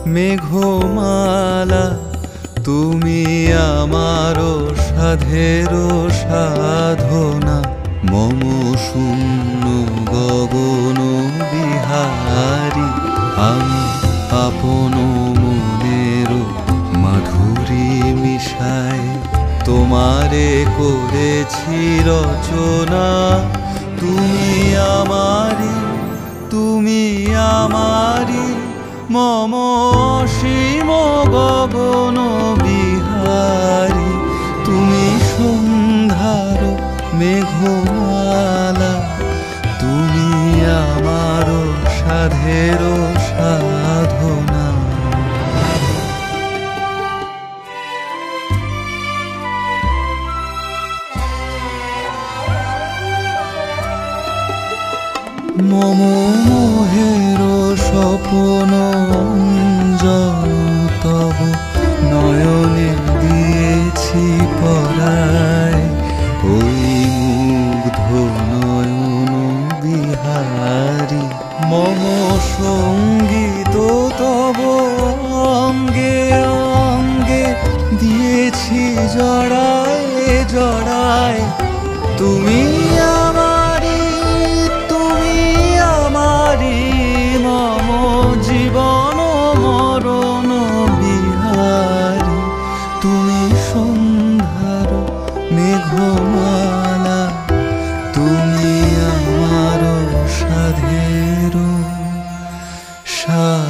মেঘমালা তুমি আমার সাধের সাধনা, মম শূন্য গগন বিহারী। আমি আপন মনের মাধুরী মিশায় তোমারে করেছি রচনা। তুমি আমারি, তুমি আমারি, মম অসীম গগন বিহারী। তুমি সন্ধ্যার মেঘমালা, তুমি আমার সাধের সাধনা। মম মোহের স্বপ্ন তব নয়নে দিয়েছি পরায়। ওই মুগ্ধ নয়ন বিহারী, মম সঙ্গীত তব অঙ্গে অঙ্গে দিয়েছি জড়ায় জড়ায়। তুমি আমারি, তুমি আমারি, মম জীবন মরণ বিহারী। তুমি সন্ধ্যার মেঘমালা, তুমি আমার সাধের সাধনা।